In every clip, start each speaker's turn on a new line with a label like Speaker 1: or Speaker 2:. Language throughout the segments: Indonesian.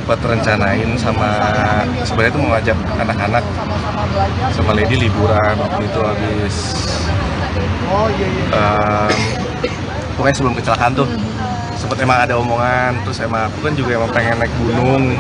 Speaker 1: sempat rencanain sama sebenarnya itu mau ngajak anak-anak sama Lady liburan waktu itu habis pokoknya sebelum kecelakaan tuh sempat emang ada omongan, terus emang aku kan juga emang pengen naik gunung.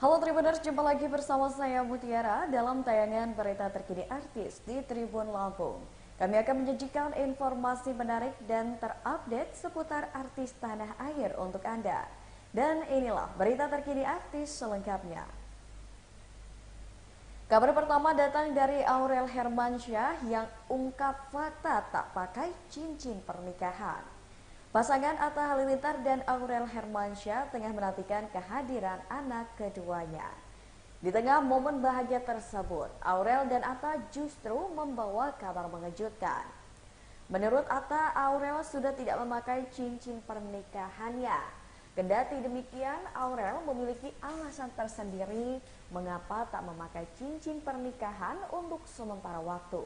Speaker 2: Halo Tribuners, jumpa lagi bersama saya Mutiara dalam tayangan berita terkini artis di Tribun Lampung. Kami akan menyajikan informasi menarik dan terupdate seputar artis tanah air untuk Anda. Dan inilah berita terkini artis selengkapnya. Kabar pertama datang dari Aurel Hermansyah yang ungkap fakta tak pakai cincin pernikahan. Pasangan Atta Halilintar dan Aurel Hermansyah tengah menantikan kehadiran anak keduanya. Di tengah momen bahagia tersebut, Aurel dan Atta justru membawa kabar mengejutkan. Menurut Atta, Aurel sudah tidak memakai cincin pernikahannya. Kendati demikian, Aurel memiliki alasan tersendiri mengapa tak memakai cincin pernikahan untuk sementara waktu.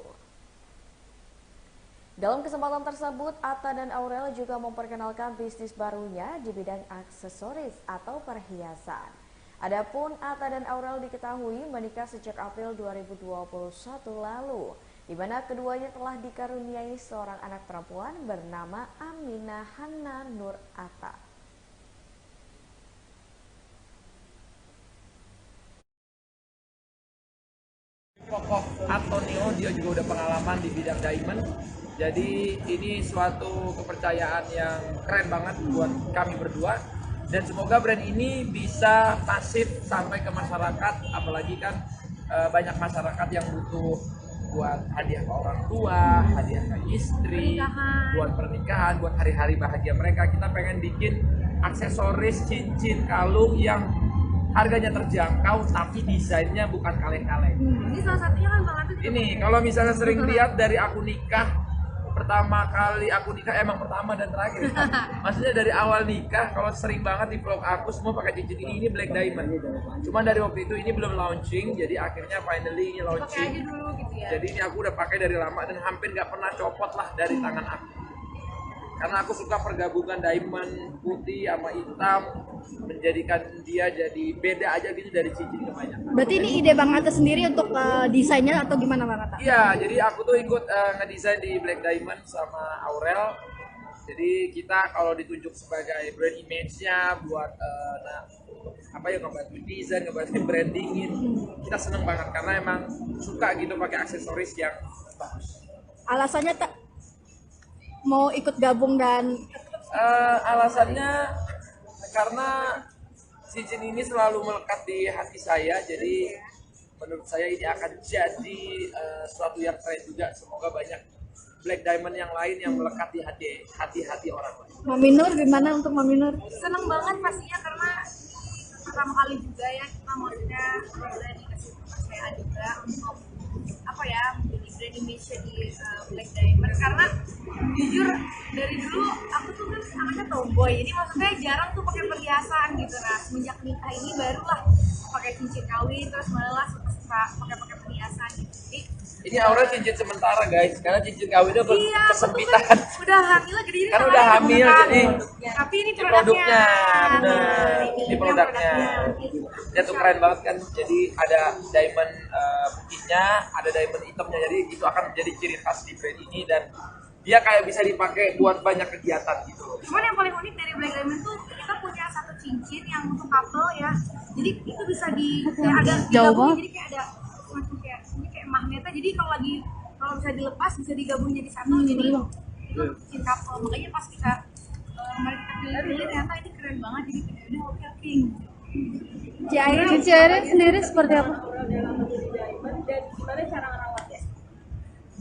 Speaker 2: Dalam kesempatan tersebut, Atta dan Aurel juga memperkenalkan bisnis barunya di bidang aksesoris atau perhiasan. Adapun Atta dan Aurel diketahui menikah sejak April 2021 lalu, di mana keduanya telah dikaruniai seorang anak perempuan bernama Aminah Hana Nur Atta.
Speaker 3: Kokoh Antonio, dia juga udah pengalaman di bidang diamond. Jadi ini suatu kepercayaan yang keren banget buat kami berdua. Dan semoga brand ini bisa masif sampai ke masyarakat. Apalagi kan banyak masyarakat yang butuh buat hadiah ke orang tua, hadiah ke istri, buat pernikahan, buat hari-hari bahagia mereka. Kita pengen bikin aksesoris, cincin, kalung yang harganya terjangkau tapi desainnya bukan kaleng-kaleng.
Speaker 4: Ini salah satunya kan Bang Atut.
Speaker 3: Ini kalau misalnya sering lihat dari aku nikah, pertama kali aku nikah emang pertama dan terakhir. Maksudnya dari awal nikah, kalau sering banget di vlog aku semua pakai cincin ini black diamond. Cuman dari waktu itu ini belum launching, jadi akhirnya finally ini
Speaker 4: Pakai
Speaker 3: launching.
Speaker 4: aja dulu gitu ya.
Speaker 3: Jadi ini aku udah pakai dari lama dan hampir nggak pernah copot lah dari tangan aku. Karena aku suka pergabungan diamond putih sama hitam, menjadikan dia jadi beda aja gitu dari cincin kebanyakan.
Speaker 5: Berarti ini ide Bang Atta sendiri untuk desainnya atau gimana Bang Atta?
Speaker 3: Iya, jadi aku tuh ikut ngedesain di Black Diamond sama Aurel. Jadi kita kalau ditunjuk sebagai brand image-nya buat ngebantu desain, ngebantu brandingin, kita seneng banget karena emang suka gitu pakai aksesoris yang bagus.
Speaker 5: Alasannya tak mau ikut gabung dan
Speaker 3: Alasannya karena cincin ini selalu melekat di hati saya, jadi menurut saya ini akan jadi suatu yang keren juga. Semoga banyak black diamond yang lain yang melekat di hati orang.
Speaker 5: Mami Nur gimana untuk Mami Nur?
Speaker 4: Seneng banget pastinya karena pertama kali juga ya kita maksudnya udah dikasih kepercayaan juga untuk menjadi brand image di Black Diamond, karena jujur dari dulu aku tuh kan anaknya tomboy, jadi maksudnya jarang tuh pakai perhiasan gitu. Nah semenjak nikah ini barulah pakai cincin kawin, terus malah suka pakai perhiasan gitu. Jadi
Speaker 3: Ini Aurel cincin sementara guys, karena cincin kawinnya
Speaker 4: iya,
Speaker 3: kesempitan.
Speaker 4: udah hamil jadi ini
Speaker 3: Karena
Speaker 4: namanya
Speaker 3: udah hamil,
Speaker 4: bukan.
Speaker 3: jadi
Speaker 4: Tapi ini
Speaker 3: Ini produknya,
Speaker 4: Nah,
Speaker 3: ini produknya. Dia tuh keren banget kan. Jadi ada diamond putihnya, ada diamond hitamnya. Jadi itu akan menjadi ciri khas di brand ini dan dia kayak bisa dipakai buat banyak kegiatan gitu.
Speaker 4: Cuman yang paling unik dari Black Diamond tuh kita punya satu cincin yang untuk couple ya. Jadi itu bisa kayak ada digabungin, jadi kayak ada semacam kayak ini kayak magnetnya. Jadi kalau bisa dilepas bisa digabung jadi satu. Jadi itu cincin couple. Makanya pas mari kita pilih ternyata ini keren banget. Jadi udah oke.
Speaker 5: Cici Aire sendiri seperti apa?
Speaker 4: Dan gimana cara ngerawatnya?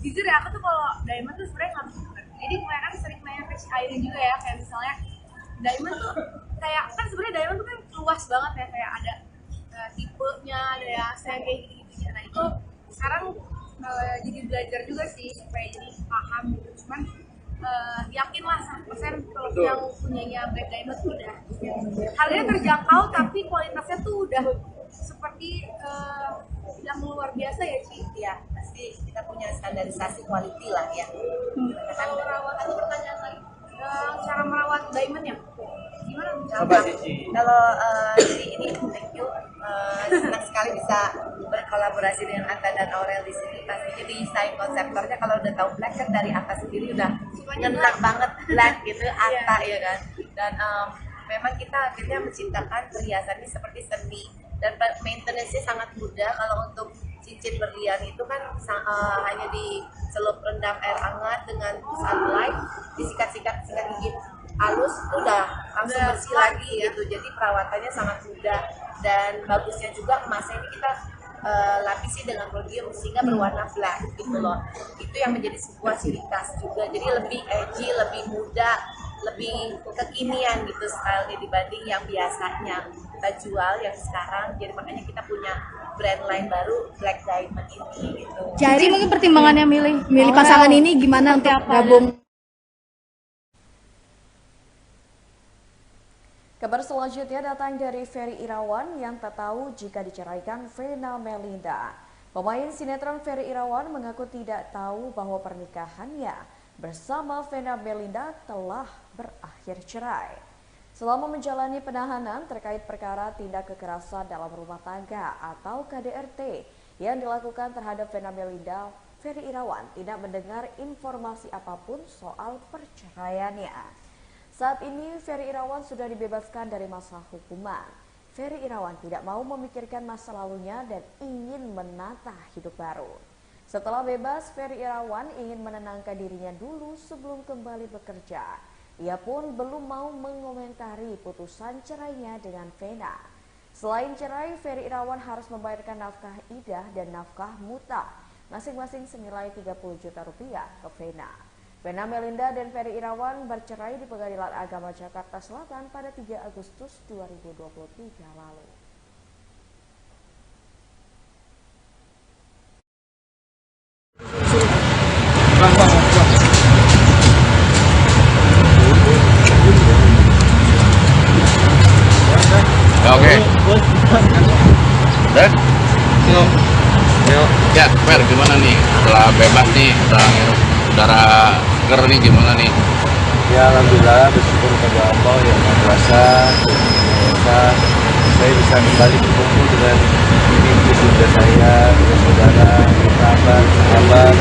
Speaker 4: Jujur ya, aku tuh kalau diamond tuh sebenarnya nggak bisa. Jadi kebanyakan sering nanya ke si Airin juga ya, kayak misalnya diamond tuh kayak kan sebenarnya diamond tuh kan luas banget ya, kayak ada tipenya, ada yang kayak gitu-gitu. Nah itu sekarang jadi belajar juga sih supaya jadi paham gitu. Cuman yakinlah 100% kalau yang punyanya Black Diamond tuh udah harganya terjangkau tapi kualitasnya tuh udah seperti yang luar biasa ya Ci.
Speaker 6: Ya, pasti kita punya standarisasi quality lah ya.
Speaker 4: Kalau merawat, ada pertanyaan lagi, cara merawat diamond ya gimana?
Speaker 3: Coba Cici.
Speaker 6: Kalau ini thank you. Senang sekali bisa berkolaborasi dengan Atta dan Aurel di sini. Pastinya desain konseptornya kalau udah tahu black kan dari Atta sendiri udah ngentak banget black gitu Atta ya kan. Dan memang kita akhirnya menciptakan perhiasan ini seperti seni dan maintenance-nya sangat mudah. Kalau untuk cincin berlian itu kan hanya dicelup rendam air hangat dengan sunlight, disikat-sikat gigi halus itu udah langsung bersih lagi gitu. Jadi perawatannya sangat mudah dan bagusnya juga emasnya ini kita lapisi dengan rhodium sehingga berwarna black gitu loh. Itu yang menjadi sebuah ciri khas juga. Jadi lebih edgy, lebih muda, lebih kekinian gitu stylenya dibanding yang biasanya kita jual yang sekarang. Jadi makanya kita punya brand line baru Black Diamond ini gitu.
Speaker 5: Jadi mungkin pertimbangannya milih pasangan ini gimana untuk gabung?
Speaker 2: Kabar selanjutnya datang dari Ferry Irawan yang tak tahu jika diceraikan Vena Melinda. Pemain sinetron Ferry Irawan mengaku tidak tahu bahwa pernikahannya bersama Vena Melinda telah berakhir cerai. Selama menjalani penahanan terkait perkara tindak kekerasan dalam rumah tangga atau KDRT yang dilakukan terhadap Vena Melinda, Ferry Irawan tidak mendengar informasi apapun soal perceraiannya. Saat ini Ferry Irawan sudah dibebaskan dari masa hukuman. Ferry Irawan tidak mau memikirkan masa lalunya dan ingin menata hidup baru. Setelah bebas, Ferry Irawan ingin menenangkan dirinya dulu sebelum kembali bekerja. Ia pun belum mau mengomentari putusan cerainya dengan Vena. Selain cerai, Ferry Irawan harus membayarkan nafkah idah dan nafkah muta, masing-masing senilai 30 juta rupiah ke Vena. Vena Melinda dan Ferry Irawan bercerai di Pengadilan Agama Jakarta Selatan pada 3 Agustus 2023 lalu.
Speaker 7: Oke. Udah? Yuk. Ya, Fer, gimana nih? Setelah bebas nih, setelah ngirup udara seger nih, gimana nih?
Speaker 1: Ya alhamdulillah, bersyukur kepada Allah yang Maha Kuasa. Saya bisa kembali berkumpul dengan ibu bunda saya, dengan saudara, sahabat,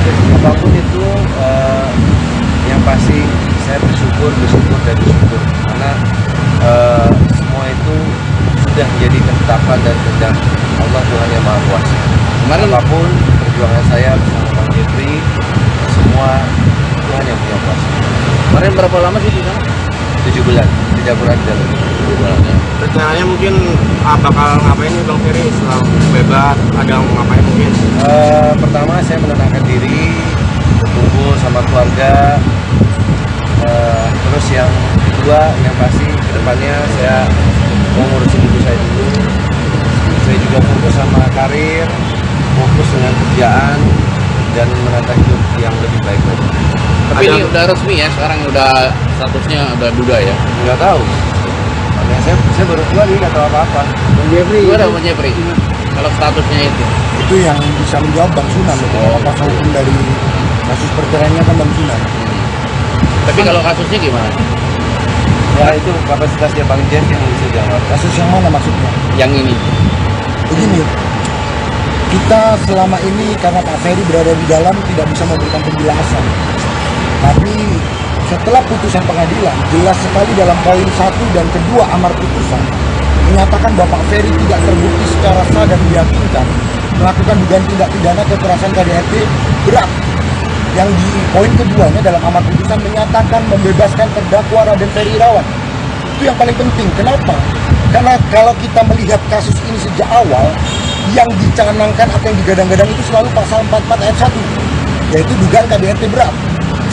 Speaker 1: dan apapun itu yang pasti saya bersyukur karena semua itu sudah menjadi ketetapan dan kehendak Allah Tuhan yang Maha Kuasa.
Speaker 7: Kemarin
Speaker 1: Apapun perjuangan saya bersama Bang Jeffrey, semua Tuhan yang punya kuasa.
Speaker 7: kemarin berapa lama sih di sana?
Speaker 1: 7 bulan, 3 bulan dalam.
Speaker 8: Rencananya mungkin bakal ngapain nih Bang Ferry setelah bebas, ada mau ngapain mungkin?
Speaker 1: Pertama saya menenangkan diri, berkumpul sama keluarga. Terus yang kedua, yang pasti kedepannya saya mau ngurusin ibu saya dulu. Saya juga fokus sama karir, fokus dengan kerjaan dan menata hidup yang lebih baik lagi.
Speaker 7: Tapi ini udah resmi ya, sekarang udah statusnya udah duda ya?
Speaker 1: Nggak tahu. Makanya saya baru keluar nih, nggak tahu apa-apa.
Speaker 8: Bang Jeffrey,
Speaker 7: Gimana Bang Jeffrey? Kalau statusnya itu?
Speaker 8: yang bisa menjawab Bang Sunan. Kalau pasal hukum dari kasus perceraiannya kan Bang Sunan.
Speaker 7: Tapi kalau kasusnya gimana?
Speaker 1: Ya itu kapasitasnya Bang Jeff yang bisa jawab.
Speaker 8: Kasus yang mana maksudnya?
Speaker 7: Yang ini?
Speaker 8: Begini, kita selama ini karena Pak Ferry berada di dalam tidak bisa memberikan penjelasan. Tapi setelah putusan pengadilan, jelas sekali dalam poin 1 dan kedua amar putusan menyatakan bahwa Pak Ferry tidak terbukti secara sah dan meyakinkan melakukan dugaan tindak pidana kekerasan KDRT berat. Yang di poin keduanya dalam amar putusan menyatakan membebaskan terdakwa Raden Ferry Irawan. Itu yang paling penting. Kenapa? Karena kalau kita melihat kasus ini sejak awal, yang dicanangkan atau yang digadang-gadang itu selalu pasal 44 ayat 1, yaitu dugaan KDRT berat.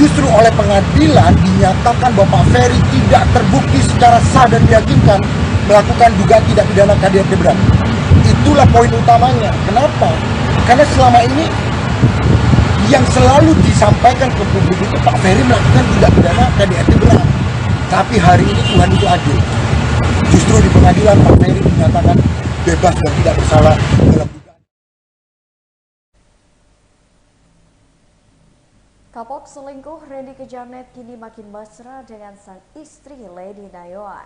Speaker 8: justru oleh pengadilan dinyatakan bahwa Pak Ferry tidak terbukti secara sah dan meyakinkan melakukan dugaan tindak pidana KDRT berat. Itulah poin utamanya. Kenapa? Karena selama ini yang selalu disampaikan ke publik itu Pak Ferry melakukan tindak pidana KDRT berat. Tapi hari ini Tuhan itu adil. Justru di pengadilan Pak Ferry dinyatakan bebas dan tidak bersalah dalam dugaan.
Speaker 2: Kapok selingkuh Randy Kejarnet kini makin mesra dengan sang istri Lady Nayoan.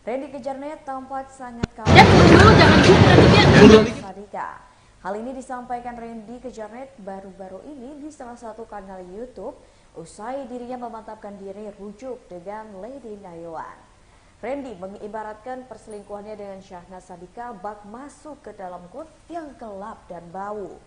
Speaker 2: Randy Kejarnet tampak sangat kagum Sadika. Hal ini disampaikan Randy Kejarnet baru-baru ini di salah satu kanal YouTube usai dirinya memantapkan diri rujuk dengan Lady Nayoan. Randy mengibaratkan perselingkuhannya dengan Syahnaz Sadika bak masuk ke dalam got yang gelap dan bau.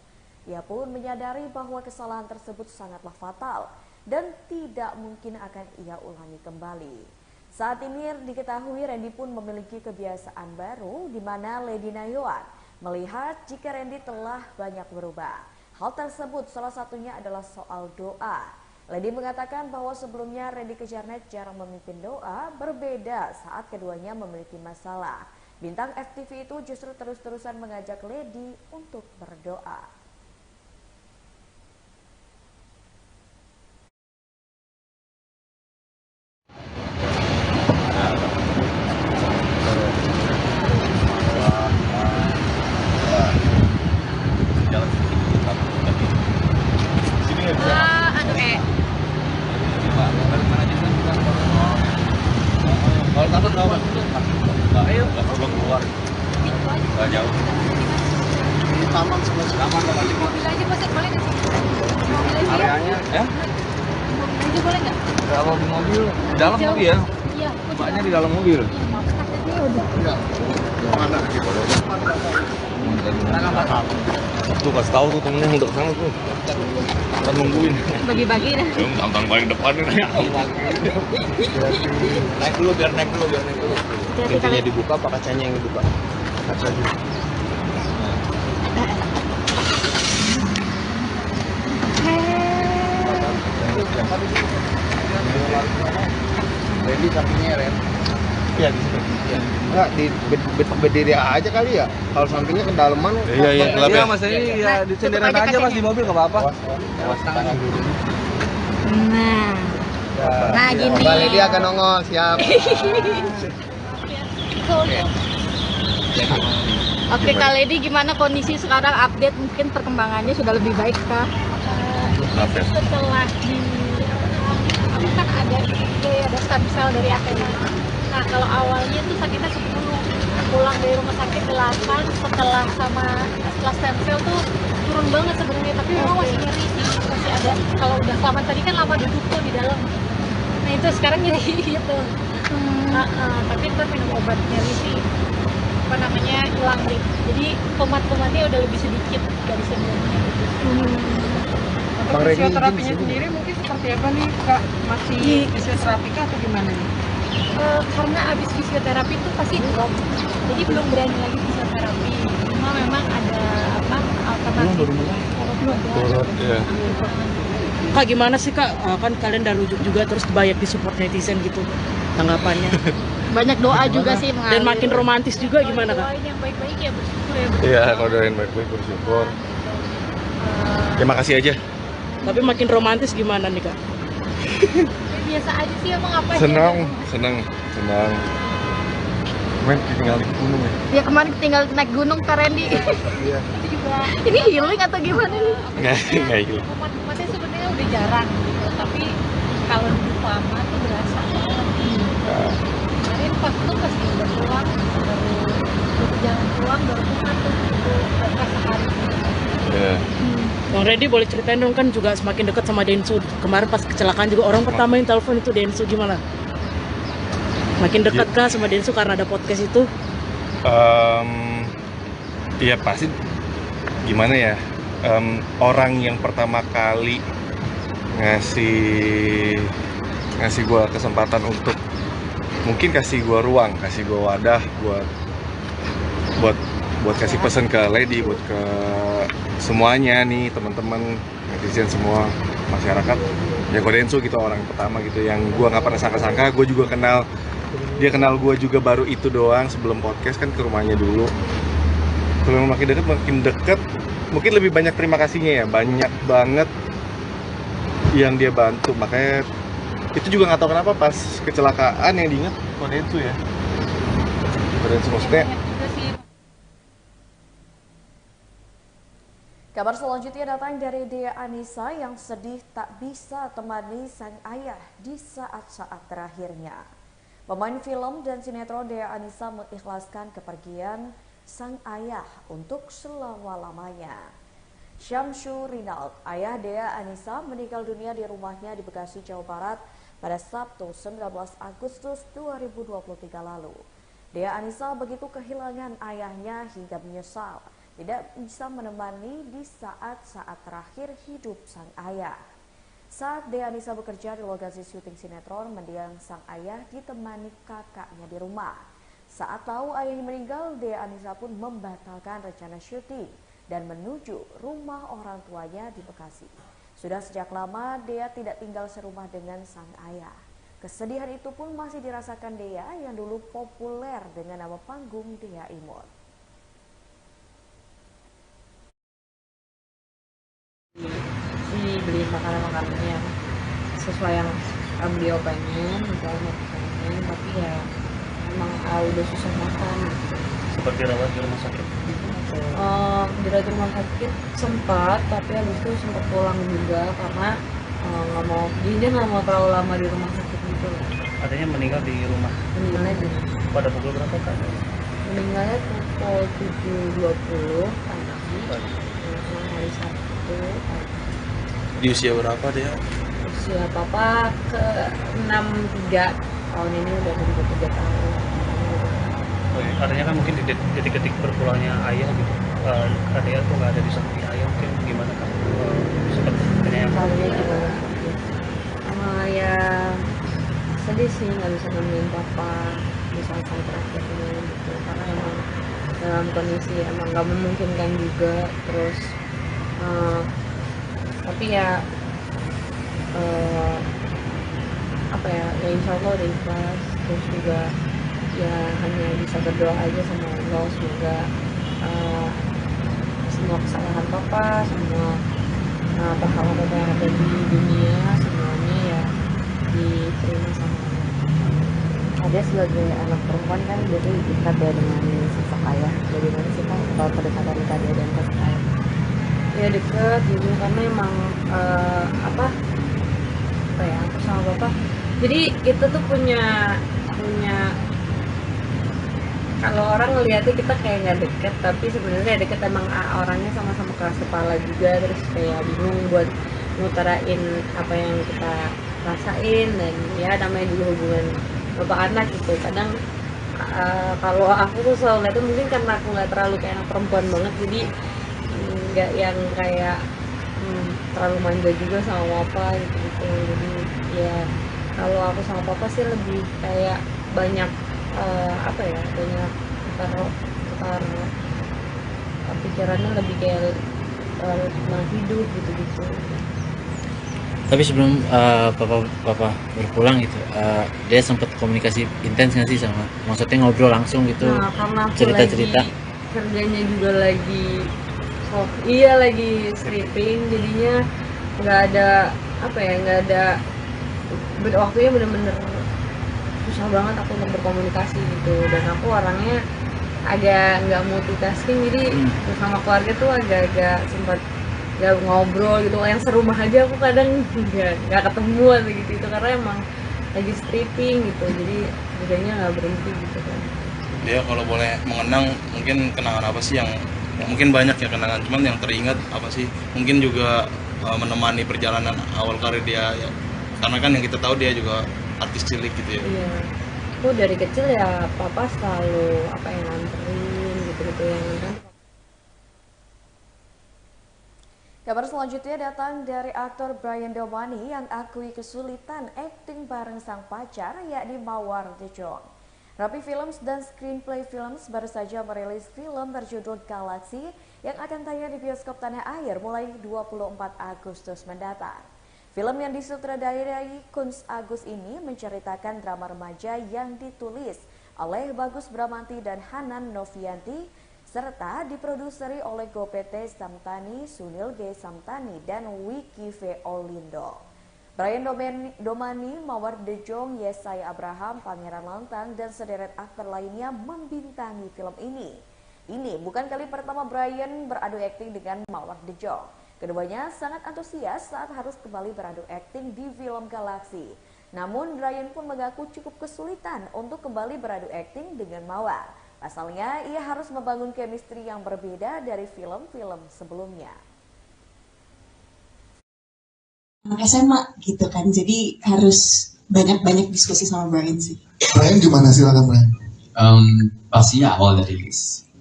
Speaker 2: Ia pun menyadari bahwa kesalahan tersebut sangatlah fatal dan tidak mungkin akan ia ulangi kembali. Saat ini diketahui Randy pun memiliki kebiasaan baru di mana Lady Nayoan melihat jika Randy telah banyak berubah. Hal tersebut salah satunya adalah soal doa. Lady mengatakan bahwa sebelumnya Randy Kejarnet jarang memimpin doa, berbeda saat keduanya memiliki masalah. Bintang FTV itu justru terus-terusan mengajak Lady untuk berdoa.
Speaker 7: Kalau takut nggak apa? Ayo, belum keluar. Nggak jauh. Ini taman sebelah sini. Taman nggak sih?
Speaker 4: Mobil aja masuk boleh nggak sih? Mobil aja ya?
Speaker 7: Areanya, ya?
Speaker 4: Mobil aja boleh nggak?
Speaker 7: Kalau di mobil, dalam mobil ya?
Speaker 4: Iya.
Speaker 7: Mbaknya di dalam mobil.
Speaker 4: Takutnya udah.
Speaker 7: Iya. Mana gitu? Tuh kasih tahu tuh temennya untuk sana tuh. Kita nungguin.
Speaker 4: Bagi-bagi dah.
Speaker 7: Tantang paling depan nih. Naik dulu biar naik dulu. Pintunya dibuka apa kacanya yang dibuka? Kaca dulu. Ready sampingnya Ren? Iya di sini. Iya. Enggak berdiri aja kali ya. Kalau sampingnya kedalaman. Iya gelap ya. Mas ini ya di senderan aja Mas di mobil enggak apa-apa. Awas tangan dulu.
Speaker 4: Nah. Nah gini.
Speaker 7: Mbak Lady akan nongol, siap.
Speaker 5: Oke Kak Lady, gimana kondisi sekarang, update mungkin perkembangannya sudah lebih baik kah? Setelah di kan ada stem cell dari Athena. Nah kalau awalnya tuh sakitnya 10, pulang dari rumah sakit 8, setelah stem cell tuh turun banget sebenarnya, tapi memang masih nyeri sih, masih ada. Kalau udah selamat tadi kan lama duduk tuh di dalam. Nah itu sekarang nyeri gitu. Tapi ntar minum obat nyeri sih hilang deh. Jadi kumat-kumatnya udah lebih sedikit dari sebelumnya.
Speaker 9: Untuk fisioterapinya sendiri mungkin seperti apa nih Kak? Masih fisioterapi kah atau gimana nih?
Speaker 5: Karena abis fisioterapi itu pasti drop, jadi belum berani lagi fisioterapi. Cuma memang ada alternatif.
Speaker 7: Iya.
Speaker 9: Kak gimana sih Kak? Kan kalian udah rujuk juga terus banyak di support netizen gitu tanggapannya.
Speaker 5: Banyak doa juga sih
Speaker 9: Dan makin romantis juga gimana Kak?
Speaker 5: Doain yang baik-baik ya, bersyukur ya.
Speaker 7: Iya, kalau doain baik-baik bersyukur. Terima kasih aja.
Speaker 9: Tapi makin romantis gimana nih Kak?
Speaker 5: Biasa aja sih, emang apa ya?
Speaker 7: Senang. Kemarin tinggal di gunung ya?
Speaker 5: Ya kemarin tinggal naik gunung Kak Randy.
Speaker 7: Iya.
Speaker 5: Itu juga. Ini healing atau gimana nih?
Speaker 7: Nggak gitu.
Speaker 5: Kumat-kumatnya sebenarnya udah jarang gitu, tapi kalau duduk lama tuh berasa banget. Kemarin pas udah pulang, baru jalan pulang, baru kumat tuh gitu, berasa hari.
Speaker 7: Iya.
Speaker 9: Bang Randy boleh ceritain dong, kan juga semakin dekat sama Densu. Kemarin pas kecelakaan juga orang pertama yang telepon itu Densu, gimana? Makin dekat kah sama Densu karena ada podcast itu?
Speaker 10: Iya pasti. Gimana ya? Orang yang pertama kali ngasih gue kesempatan untuk mungkin kasih gue ruang, kasih gue wadah buat kasih pesan ke Lady, buat ke semuanya nih, teman-teman netizen semua, masyarakat, ya Kodensu gitu orang yang pertama gitu, yang gue nggak pernah sangka-sangka. Gue juga kenal, dia kenal gue juga baru itu doang, sebelum podcast kan ke rumahnya dulu. Kalau makin deket, mungkin lebih banyak terima kasihnya ya, banyak banget yang dia bantu. Makanya itu juga nggak tahu kenapa pas kecelakaan yang diingat Kodensu ya. Kodensu maksudnya.
Speaker 2: Kabar selanjutnya datang dari Dea Anissa yang sedih tak bisa temani sang ayah di saat-saat terakhirnya. Pemain film dan sinetron Dea Anissa mengikhlaskan kepergian sang ayah untuk selama-lamanya. Syamsu Rinald, ayah Dea Anissa, meninggal dunia di rumahnya di Bekasi, Jawa Barat pada Sabtu 19 Agustus 2023 lalu. Dea Anissa begitu kehilangan ayahnya hingga menyesal tidak bisa menemani di saat-saat terakhir hidup sang ayah. Saat Dea Anissa bekerja di lokasi syuting sinetron, mendiang sang ayah ditemani kakaknya di rumah. Saat tahu ayahnya meninggal, Dea Anissa pun membatalkan rencana syuting dan menuju rumah orang tuanya di Bekasi. Sudah sejak lama Dea tidak tinggal serumah dengan sang ayah. Kesedihan itu pun masih dirasakan Dea yang dulu populer dengan nama panggung Dea Imut.
Speaker 11: Beli makanan-makanan yang sesuai yang beliau pengen, misalnya pengen, tapi ya emang udah susah makan.
Speaker 12: Seperti rawat di rumah sakit?
Speaker 11: Dirawat di rumah sakit sempat, tapi habis itu sempat pulang juga karena nggak mau, dia nggak mau terlalu lama di rumah sakit gitu.
Speaker 12: Adanya meninggal di rumah?
Speaker 11: Meninggalnya di
Speaker 12: pada pukul berapa Kak?
Speaker 11: Meninggalnya pukul 7.20 pagi. Hari Sabtu pagi.
Speaker 12: Di usia berapa dia?
Speaker 11: Usia papa ke 63 tahun ini, udah 63 tahun.
Speaker 12: Oh, ya. Artinya kan mungkin di detik-detik berpulangnya ayah gitu, adanya tuh nggak ada di samping ayah, mungkin gimana kan? Sepertinya yang
Speaker 11: gimana? Ya sedih sih nggak bisa nemenin papa di saat terakhirnya gitu, karena emang dalam kondisi emang nggak memungkinkan juga. Terus tapi ya apa ya insya Allah udah ikhlas. Terus juga ya hanya bisa berdoa aja sama Allah, semoga semua kesalahan papa, semua pahala papa yang ada di dunia, semuanya ya diterima sama Allah.
Speaker 6: Ada sebagai anak perempuan kan jadi dekat ya dengan sosok ayah. Bagaimana sih Kak kalau kedekatan Kak Dea dan sosok ayah?
Speaker 11: Ya deket gitu, karena emang apa ya, aku sama bapak jadi kita tuh punya kalau orang ngeliatnya kita kayak nggak deket, tapi sebenarnya deket. Emang orangnya sama-sama keras kepala juga, terus kayak bingung buat ngutarain apa yang kita rasain, dan ya namanya juga hubungan bapak anak gitu. Kadang kalau aku tuh selalu lihatnya mungkin karena aku nggak terlalu kayak anak perempuan banget, jadi nggak yang kayak terlalu manja juga sama papa gitu. Jadi ya kalau aku sama papa sih lebih kayak banyak apa ya, banyak putar pikirannya lebih kayak tentang hidup gitu.
Speaker 13: Tapi sebelum papa berpulang gitu, dia sempat komunikasi intens nggak sih sama, maksudnya ngobrol langsung gitu,
Speaker 11: Nah, karena aku
Speaker 13: cerita-cerita?
Speaker 11: lagi kerjanya juga lagi lagi stripping, jadinya nggak ada apa ya, nggak ada waktunya, bener-bener susah banget aku untuk berkomunikasi gitu. Dan aku orangnya agak nggak multitasking, jadi sama keluarga tuh agak-agak sempat nggak ngobrol gitu. Yang serumah aja aku kadang nggak ketemu gitu, karena emang lagi stripping gitu, jadi kerjanya nggak berhenti gitu kan.
Speaker 12: Dia kalau boleh mengenang, mungkin kenangan apa sih yang mungkin banyak ya kenangan, cuman yang teringat apa sih? Mungkin juga menemani perjalanan awal karir dia ya, karena kan yang kita tahu dia juga artis cilik gitu ya.
Speaker 11: Iya, aku dari kecil ya papa selalu apa yang nganterin gitu yang nganterin.
Speaker 2: Kabar selanjutnya datang dari aktor Brian Domani yang akui kesulitan akting bareng sang pacar, yakni Mawar The John. Rapi Films dan Screenplay Films baru saja merilis film berjudul Galaxy yang akan tayang di bioskop tanah air mulai 24 Agustus mendatang. Film yang disutradarai Kunz Agus ini menceritakan drama remaja yang ditulis oleh Bagus Bramanti dan Hanan Novianti, serta diproduseri oleh Gopete Samtani, Sunil G. Samtani, dan Wiki V. Olindo. Brian Domani, Mawar De Jong, Yesaya Abraham, Pangeran Lantang, dan sederet aktor lainnya membintangi film ini. Ini bukan kali pertama Brian beradu akting dengan Mawar De Jong. Keduanya sangat antusias saat harus kembali beradu akting di film Galaxy. Namun Brian pun mengaku cukup kesulitan untuk kembali beradu akting dengan Mawar. Pasalnya ia harus membangun chemistry yang berbeda dari film-film sebelumnya.
Speaker 14: SMA gitu kan, jadi harus banyak diskusi sama Brian sih.
Speaker 15: Brian gimana, silakan Brian.
Speaker 16: Pastinya awal dari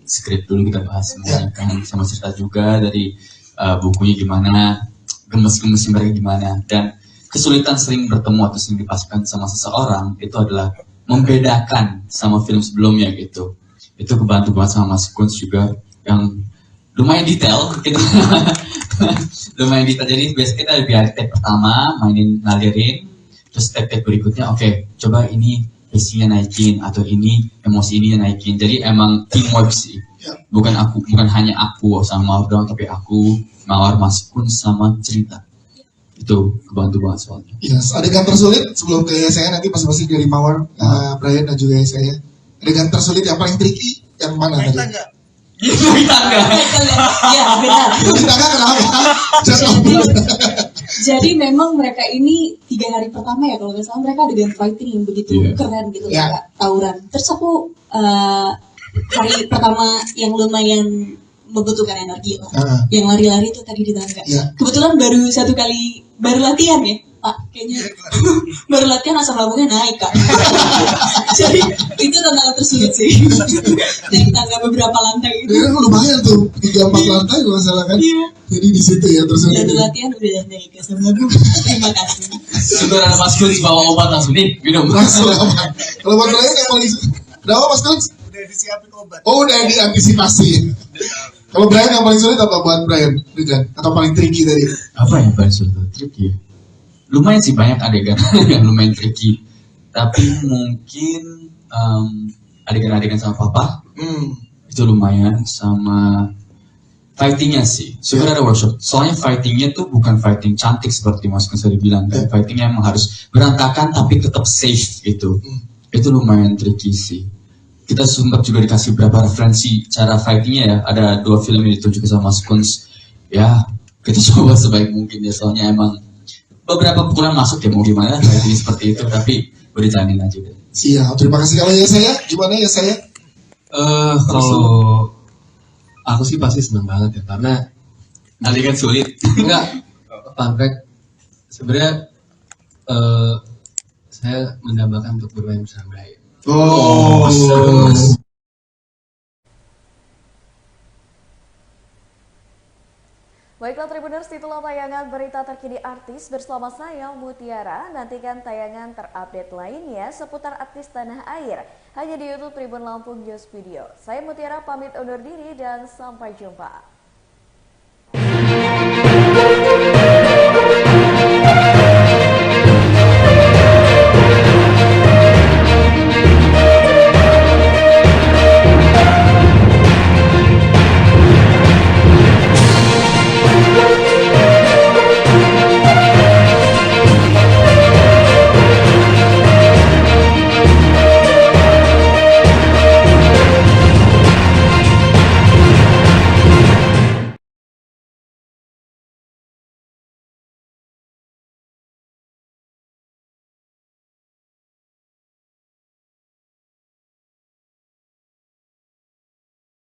Speaker 16: skrip dulu kita bahas semuanya kan, sama cerita juga dari bukunya gimana, gemes-gemesnya mereka gimana, dan kesulitan sering bertemu atau sering dipaskan sama seseorang itu adalah membedakan sama film sebelumnya gitu. Itu kebantu banget sama Mas Kunz juga yang lumayan detail gitu. Lumayan detail, jadi biasanya kita biar take pertama mainin ngalirin, terus take berikutnya oke, coba ini pacingnya naikin atau ini emosi ini naikin. Jadi emang teamwork sih, bukan hanya aku sama Mawar doang, tapi aku, Mawar, Mas Kunz sama cerita. Itu kebantu banget soalnya.
Speaker 15: Yes, adegan tersulit sebelum ke saya nanti masing-masing dari Mawar, Brian dan juga saya. Adegan tersulit yang paling tricky yang mana tadi?
Speaker 16: Di tangga.
Speaker 14: Ya benar.
Speaker 15: Di tangga kenapa?
Speaker 14: Jadi memang mereka ini 3 hari pertama ya kalau nggak salah mereka adegan fighting yang begitu keren gitu, kayak tawuran. Terus aku hari pertama yang lumayan membutuhkan energi lah. Yang lari-lari itu tadi di tangga. Kebetulan baru latihan ya Pak, kayaknya baru latihan asam lambungnya naik Kak. Jadi itu tantangan tersulit sih. Naik tangga beberapa lantai itu.
Speaker 15: Ya, lumayan tuh 3-4 lantai kalau salah kan. Jadi di situ ya tersulit.
Speaker 14: Udah latihan udah naik asam lambung. Terima kasih.
Speaker 16: Syukur ada Mas Kunz bawa obat langsung nih minum.
Speaker 15: Langsung aman. Kalau buat Brian yang paling kenapa Mas Kunz?
Speaker 17: Udah disiapin obat.
Speaker 15: Oh udah diantisipasi. Kalau Brian yang paling sulit apa buat Brian? Atau paling tricky tadi?
Speaker 16: Apa yang paling sulit? Tricky ya? Lumayan sih banyak adegan yang lumayan tricky. Tapi mungkin adegan-adegan sama papa itu lumayan, sama fightingnya sih. Syukur ada workshop. Soalnya fightingnya tuh bukan fighting cantik seperti Mas Kunz tadi bilang. Kan? Fightingnya emang harus berantakan tapi tetap safe gitu. Itu lumayan tricky sih. Kita sempat juga dikasih beberapa referensi cara fightingnya ya. Ada 2 film yang ditunjukkan sama Mas Kunz. Ya, kita coba sebaik mungkin ya. Soalnya emang beberapa pukulan masuk ya, mau gimana fighting seperti itu. Tapi udah jalanin aja deh.
Speaker 15: Siap, terima kasih. Kalau ya saya, gimana ya saya?
Speaker 18: Kalau aku sih pasti senang banget ya. Karena
Speaker 16: adegan sulit.
Speaker 18: Enggak, fun fact. Sebenarnya saya mendambakan untuk bermain bersama Brian.
Speaker 15: Oh,
Speaker 2: Baiklah Tribuners, itulah tayangan berita terkini artis bersama saya Mutiara. Nantikan tayangan terupdate lainnya seputar artis tanah air hanya di YouTube Tribun Lampung News Video. Saya Mutiara pamit undur diri dan sampai jumpa.